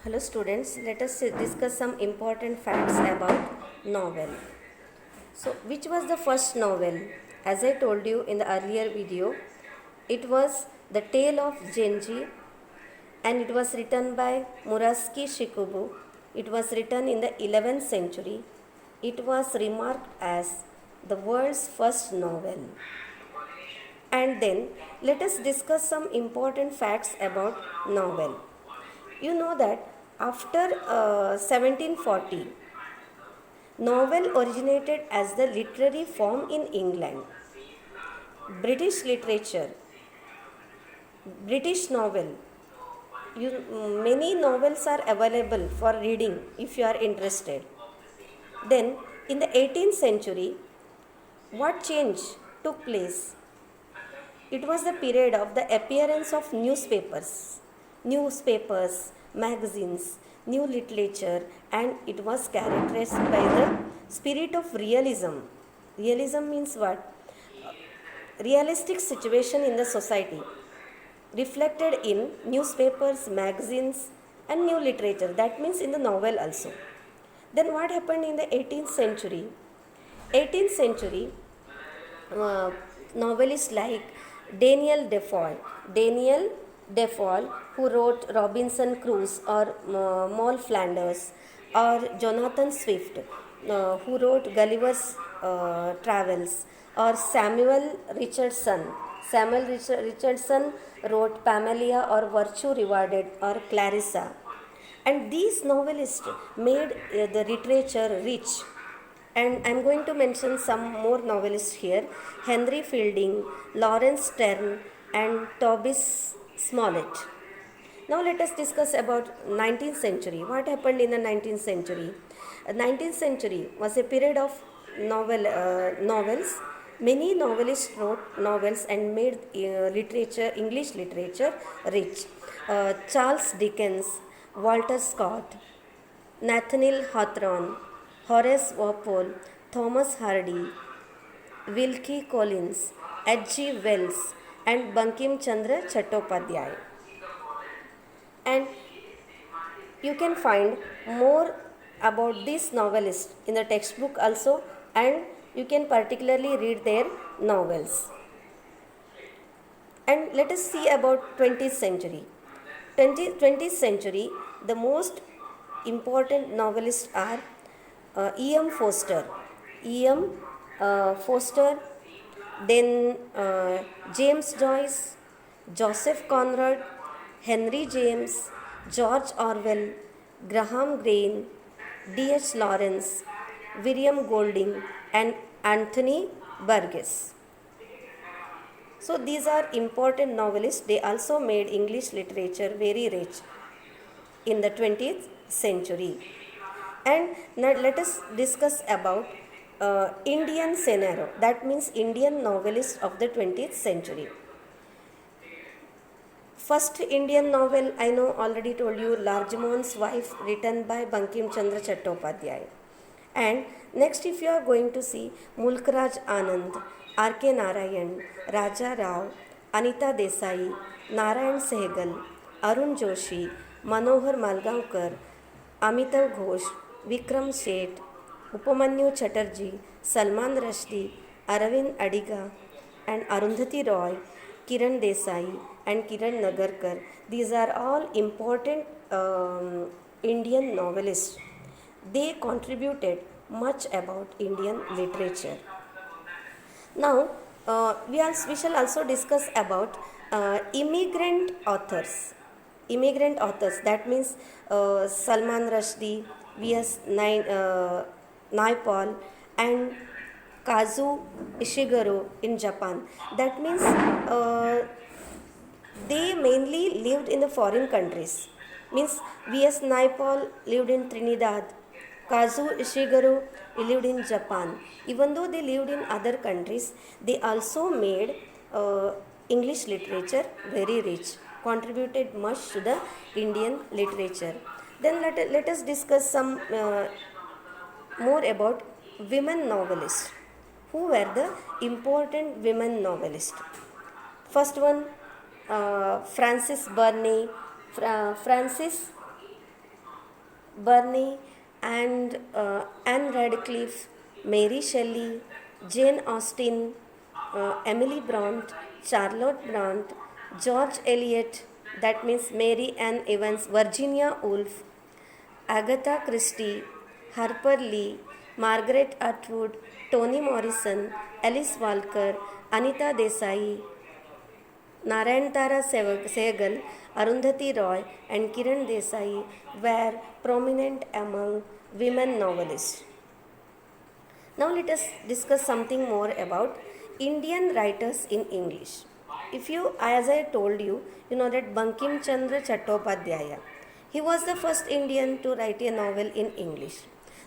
Hello students, let us discuss some important facts about novel. So, which was the first novel? As I told you in the earlier video, it was The Tale of Genji and it was written by Murasaki Shikubu. It was written in the 11th century. It was remarked as the world's first novel. And then let us discuss some important facts about novel. You know that after 1740, novel originated as the literary form in England. British literature, British novel. Many novels are available for reading if you are interested. Then, in the 18th century, what change took place? It was the period of the appearance of newspapers, magazines, new literature, and it was characterized by the spirit of realism. Realism means what? Realistic situation in the society reflected in newspapers, magazines, and new literature. That means in the novel also. Then what happened in the 18th century? 18th century novelists like Daniel Defoe, who wrote Robinson Crusoe or Moll Flanders, or Jonathan Swift, who wrote Gulliver's Travels, or Richardson wrote Pamela or Virtue Rewarded or Clarissa. And these novelists made the literature rich. And I am going to mention some more novelists here: Henry Fielding, Lawrence Sterne, and Tobias Smollett. Now let us discuss about 19th century. What happened in the 19th century? 19th century was a period of novels. Many novelists wrote novels and made English literature rich. Charles Dickens, Walter Scott, Nathaniel Hawthorne, Horace Walpole, Thomas Hardy, Wilkie Collins, H.G. Wells, and Bankim Chandra Chattopadhyay. And you can find more about these novelists in the textbook also, and you can particularly read their novels. And let us see about 20th century. 20th century, the most important novelists are E.M. Forster, then James Joyce, Joseph Conrad, Henry James, George Orwell, Graham Greene, D.H. Lawrence, William Golding, and Anthony Burgess. So these are important novelists. They also made English literature very rich in the 20th century. And now let us discuss about Indian scenario. That means Indian novelists of the 20th century. First Indian novel, I know already told you, Largemont's Wife, written by Bankim Chandra Chattopadhyay. And next, if you are going to see Mulkraj Anand, R.K. Narayan, Raja Rao, Anita Desai, Narayan Sehgal, Arun Joshi, Manohar Malgaonkar, Amitav Ghosh, Vikram Sheth, Upamanyu Chatterjee, Salman Rushdie, Aravind Adiga, and Arundhati Roy, Kiran Desai, and Kiran Nagarkar. These are all important Indian novelists. They contributed much about Indian literature. Now, we shall also discuss about immigrant authors. Immigrant authors, that means Salman Rushdie, V.S. Naipaul, and Kazu Ishiguro in Japan. That means they mainly lived in the foreign countries. Means V.S. Naipaul lived in Trinidad, Kazu Ishiguro lived in Japan. Even though they lived in other countries, they also made English literature very rich, contributed much to the Indian literature. Then let us discuss some more about women novelists. Who were the important women novelists? First one, Frances Burney. Frances Burney and Anne Radcliffe, Mary Shelley, Jane Austen, Emily Bront, Charlotte Bront, George Eliot, that means Mary Ann Evans, Virginia Woolf, Agatha Christie, Harper Lee, Margaret Atwood, Toni Morrison, Alice Walker, Anita Desai, Narayantara Sehgal, Arundhati Roy, and Kiran Desai were prominent among women novelists. Now let us discuss something more about Indian writers in English. If you, as I told you, you know that Bankim Chandra Chattopadhyaya. He was the first Indian to write a novel in English.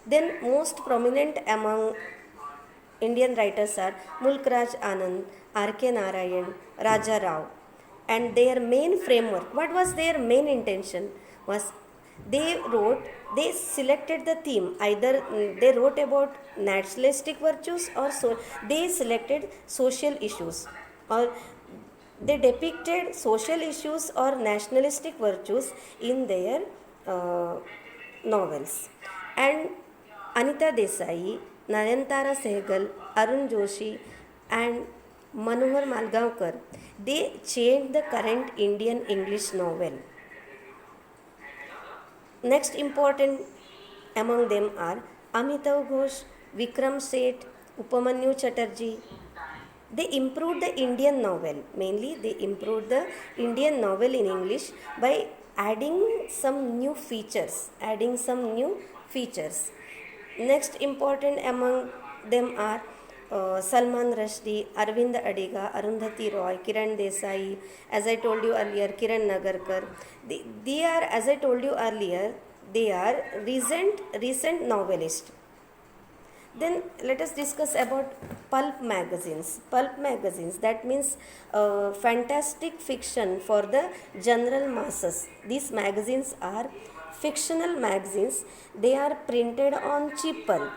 Then most prominent among Indian writers are Mulkraj Anand, R.K. Narayan, Raja Rao. And their main framework, what was their main intention? Was they selected the theme, either they wrote about nationalistic virtues or they selected social issues, or they depicted social issues or nationalistic virtues in their novels. And Anita Desai, Nayantara Sehgal, Arun Joshi, and Manohar Malgaonkar, they changed the current Indian English novel. Next important among them are Amitav Ghosh, Vikram Seth, Upamanyu Chatterjee. They improved the Indian novel. Mainly, they improved the Indian novel in English by adding some new features. Next important among them are Salman Rushdie, Arvind Adiga, Arundhati Roy, Kiran Desai, as I told you earlier, Kiran Nagarkar. They are, as I told you earlier, they are recent novelists. Then let us discuss about pulp magazines. Pulp magazines, that means fantastic fiction for the general masses. These magazines are fictional magazines. They are printed on cheap pulp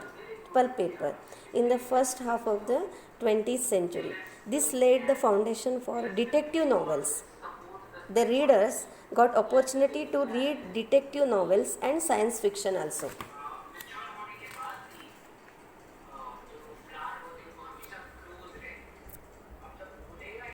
paper in the first half of the 20th century. This laid the foundation for detective novels. The readers got opportunity to read detective novels and science fiction also.